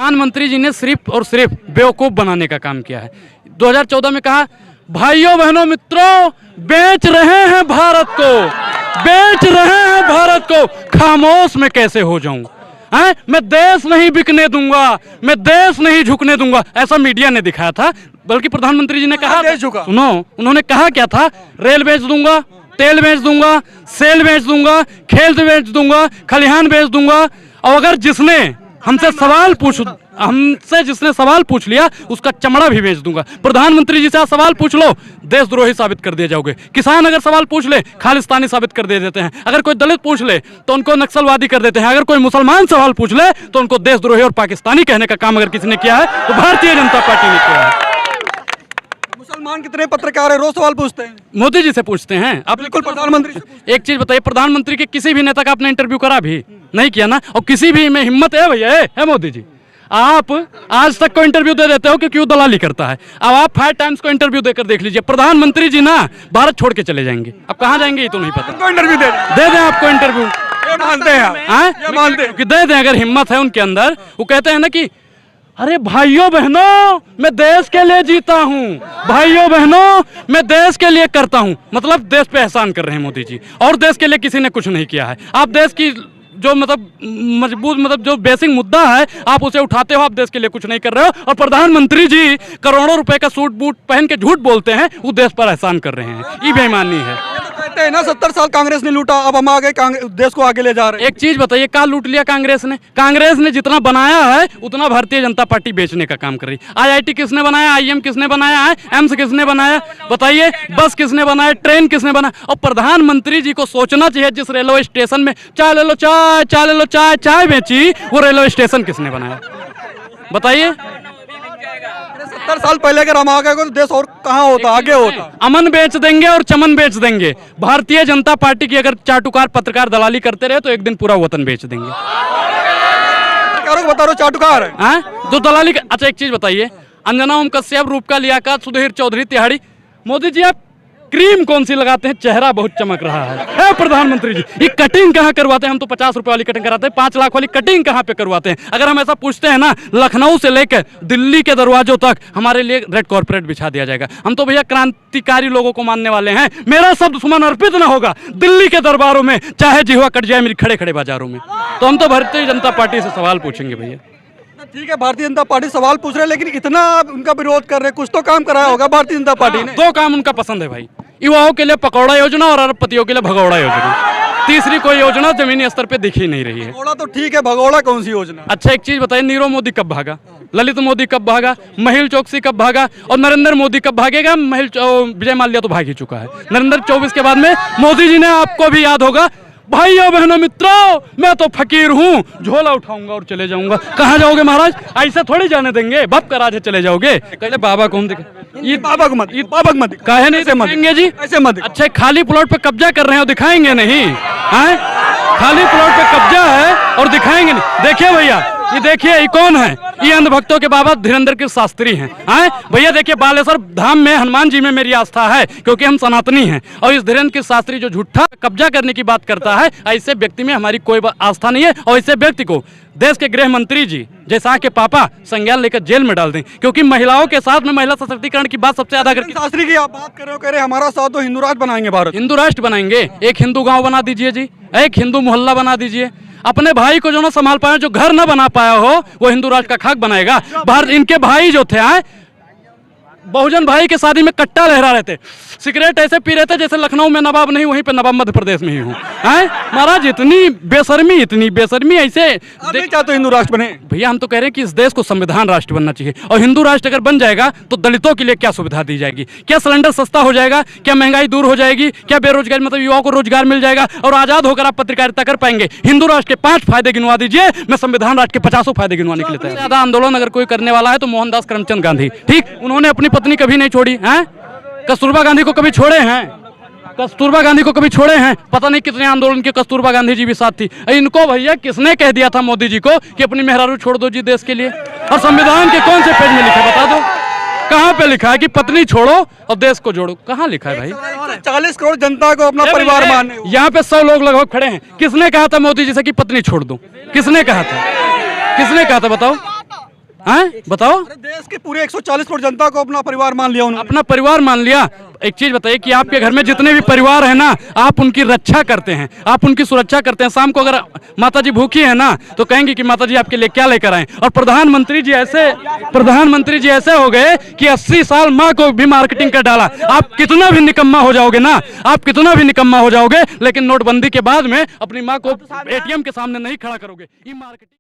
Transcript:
प्रधानमंत्री जी ने सिर्फ और सिर्फ बेवकूफ़ बनाने का काम किया है। 2014 में कहा, भाइयों बहनों मित्रों, बेच रहे हैं भारत को, बेच रहे हैं भारत को, खामोश में कैसे हो जाऊं, हैं? मैं देश नहीं बिकने दूंगा, मैं देश नहीं झुकने दूंगा, ऐसा मीडिया ने दिखाया था। बल्कि प्रधानमंत्री जी ने कहा, सुनो, उन्होंने कहा क्या था, रेल बेच दूंगा, तेल बेच दूंगा, सेल बेच दूंगा, खेत बेच दूंगा, खलिहान बेच दूंगा, और अगर जिसने हमसे सवाल पूछ लिया उसका चमड़ा भी बेच दूंगा। प्रधानमंत्री जी से आप सवाल पूछ लो, देशद्रोही साबित कर दिए जाओगे। किसान अगर सवाल पूछ ले, खालिस्तानी साबित कर दे देते हैं। अगर कोई दलित पूछ ले तो उनको नक्सलवादी कर देते हैं। अगर कोई मुसलमान सवाल पूछ ले तो उनको देशद्रोही और पाकिस्तानी कहने का काम अगर किसी ने किया है तो भारतीय जनता पार्टी ने किया है। मुसलमान कितने पत्रकार है रोज सवाल पूछते हैं, मोदी जी से पूछते हैं। आप बिल्कुल प्रधानमंत्री से। एक चीज बताइए, प्रधानमंत्री के किसी भी नेता का आपने इंटरव्यू करा भी नहीं किया ना? और किसी भी में हिम्मत है भैया, है मोदी जी? आप आज तक को इंटरव्यू दे देते हो कि क्यों दलाली करता है। अब आप 5 टाइम्स को इंटरव्यू देकर देख लीजिए, प्रधानमंत्री जी ना भारत छोड़ के चले जाएंगे। अब कहाँ जाएंगे ये तो नहीं पता। इंटरव्यू दे दें आपको इंटरव्यू, मानते हैं, मानते हैं कि दे दें अगर हिम्मत है उनके अंदर। वो कहते हैं ना कि अरे भाइयों बहनों, मैं देश के लिए जीता हूँ, भाइयों बहनों मैं देश के लिए करता हूँ। मतलब देश पे एहसान कर रहे हैं मोदी जी, और देश के लिए किसी ने कुछ नहीं किया है। आप देश की जो मजबूत जो बेसिक मुद्दा है आप उसे उठाते हो, आप देश के लिए कुछ नहीं कर रहे हो। और प्रधानमंत्री जी करोड़ों रुपए का सूट बूट पहन के झूठ बोलते हैं, वो देश पर एहसान कर रहे हैं। ये बेईमानी है। कहते हैं ना 70 साल कांग्रेस ने लूटा, अब हम आगे देश को आगे ले जा रहे हैं। एक चीज बताइए, क्या लूट लिया कांग्रेस ने? कांग्रेस ने जितना बनाया है उतना भारतीय जनता पार्टी बेचने का काम कर रही है। IIT किसने बनाया, IIM किसने बनाया है, एम्स किसने बनाया बताइए, बस किसने बनाया, ट्रेन किसने बनाया? और प्रधानमंत्री जी को सोचना चाहिए, जिस रेलवे स्टेशन में चाय ले लो चाय बेची, वो रेलवे स्टेशन किसने बनाया बताइए? 70 साल पहले अगर हम आ गए तो देश और कहाँ होता, आगे होता। अमन बेच देंगे और चमन बेच देंगे। भारतीय जनता पार्टी की अगर चाटुकार पत्रकार दलाली करते रहे तो एक दिन पूरा वतन बेच देंगे। बता रहा चाटुकार है जो दलाली। अच्छा एक चीज बताइए, अंजना ओम कश्यप, रूपका लियाकत, सुधीर चौधरी, तिहाड़ी, मोदी जी आप क्रीम कौन सी लगाते हैं? चेहरा बहुत चमक रहा है प्रधानमंत्री जी। ये कटिंग कहाँ करवाते हैं? हम तो 50 रुपए वाली कटिंग कराते हैं, 5 लाख वाली कटिंग कहाँ पे करवाते हैं? अगर हम ऐसा पूछते हैं ना, लखनऊ से लेकर दिल्ली के दरवाजों तक हमारे लिए रेड कॉर्पोरेट बिछा दिया जाएगा। हम तो भैया क्रांतिकारी लोगों को मानने वाले हैं। मेरा शब्द सुमन अर्पित ना होगा दिल्ली के दरबारों में, चाहे जिह्वा कट जाए मेरी खड़े खड़े बाजारों में। तो हम तो भारतीय जनता पार्टी से सवाल पूछेंगे भैया। ठीक है, भारतीय जनता पार्टी सवाल पूछ रहे हैं, लेकिन इतना उनका विरोध कर रहे हैं, कुछ तो काम कराया होगा भारतीय जनता पार्टी ने। 2 काम उनका पसंद है भाई, युवाओं के लिए पकौड़ा योजना और अरबपतियों के लिए भगौड़ा योजना। तीसरी कोई योजना जमीनी स्तर पे दिख ही नहीं रही है। भगौड़ा तो ठीक है, भगौड़ा कौन सी योजना? अच्छा एक चीज बताइए, नीरव मोदी कब भागा, ललित मोदी कब भागा, महिल चौकसी कब भागा, और नरेंद्र मोदी कब भागेगा? विजय माल्या तो भाग ही चुका है। नरेंद्र 24 के बाद में मोदी जी ने, आपको भी याद होगा, भाइयों बहनों मित्रों मैं तो फकीर हूँ, झोला उठाऊंगा और चले जाऊंगा। कहाँ जाओगे महाराज? ऐसा थोड़ी जाने देंगे, बाप का राज है, चले जाओगे। कहले बाबा को हम ये बाबा को मत काहे नहीं दिखाएंगे जी? ऐसे मत। अच्छा खाली प्लॉट पे कब्जा कर रहे हैं और दिखाएंगे नहीं? हैं? खाली प्लॉट पे कब्जा है और दिखाएंगे नहीं? देखिए भैया, ये देखिए ये कौन है? ये अंधभक्तों के बाबा धीरेन्द्र के शास्त्री हैं। भैया देखिए, बालेश्वर धाम में हनुमान जी में मेरी आस्था है क्योंकि हम सनातनी हैं। और इस धीरेन्द्र के शास्त्री जो झूठा कब्जा करने की बात करता है, ऐसे व्यक्ति में हमारी कोई आस्था नहीं है। और ऐसे व्यक्ति को देश के गृह मंत्री जी जैसा के पापा संज्ञान लेकर जेल में डाल दें, क्योंकि महिलाओं के साथ में महिला सशक्तिकरण की बात सबसे ज्यादा करके। शास्त्री की आप बात कर रहे हो, कह रहे हमारा साथ तो हिंदू राष्ट्र बनाएंगे, भारत हिंदू राष्ट्र बनाएंगे। एक हिंदू गांव बना दीजिए जी, एक हिंदू मोहल्ला बना दीजिए। अपने भाई को जो ना संभाल पाया, जो घर ना बना पाया हो, वो हिंदू राष्ट्र का खाक बनाएगा। भारत इनके भाई जो थे बहुजन भाई के शादी में कट्टा लहरा रहे थे, सिगरेट ऐसे पी रहे थे जैसे लखनऊ में नवाब नहीं वहीं पे नवाब मध्य प्रदेश में ही हूँ। महाराज इतनी बेशर्मी ऐसे नहीं चाहते हिंदू राष्ट्र बने? भैया हम तो कह रहे हैं कि इस देश को संविधान राष्ट्र बनना चाहिए। और हिंदू राष्ट्र अगर बन जाएगा तो दलितों के लिए क्या सुविधा दी जाएगी? क्या सिलेंडर सस्ता हो जाएगा? क्या महंगाई दूर हो जाएगी? क्या बेरोजगारी मतलब युवाओं को रोजगार मिल जाएगा और आजाद होकर आप पत्रकारिता कर पाएंगे? हिंदू राष्ट्र के 5 फायदे गिनवा दीजिए, मैं संविधान राष्ट्र के 50 फायदे गिनवाने के लिए तैयार। ज्यादा आंदोलन अगर कोई करने वाला है तो मोहनदास करमचंद गांधी। ठीक, उन्होंने अपनी पत्नी कभी नहीं छोड़ी हैं। कस्तूरबा गांधी को कभी छोड़े हैं? कस्तूरबा गांधी को कभी छोड़े हैं? पता नहीं कितने आंदोलन के कस्तूरबा गांधी जी भी साथ थी। इनको भैया किसने कह दिया था मोदी जी को कि अपनी मेहरारू छोड़ दो जी देश के लिए? और संविधान के कौन से पेज में लिखा बता दो? कहाँ पे लिखा है कि पत्नी छोड़ो और देश को जोड़ो? कहाँ लिखा है भाई? 40 करोड़ जनता को अपना परिवार मानने। यहाँ पे 100 लोग लगभग खड़े हैं। किसने कहा था मोदी जी से कि पत्नी छोड़ दो? किसने कहा था? किसने कहा था बताओ? हैं बताओ। अरे देश की पूरे 140 करोड़ जनता को अपना परिवार मान लिया उन्होंने। अपना परिवार मान लिया। एक चीज बताइए कि आपके घर में जितने भी परिवार है ना, आप उनकी रक्षा करते हैं, आप उनकी सुरक्षा करते हैं। शाम को अगर माता जी भूखी है ना तो कहेंगे कि माता जी आपके लिए क्या लेकर आए। और प्रधानमंत्री जी ऐसे हो गए कि 80 साल माँ को भी मार्केटिंग कर डाला। आप कितना भी निकम्मा हो जाओगे ना, आप कितना भी निकम्मा हो जाओगे, लेकिन नोटबंदी के बाद में अपनी माँ को एटीएम के सामने नहीं खड़ा करोगे। ये मार्केटिंग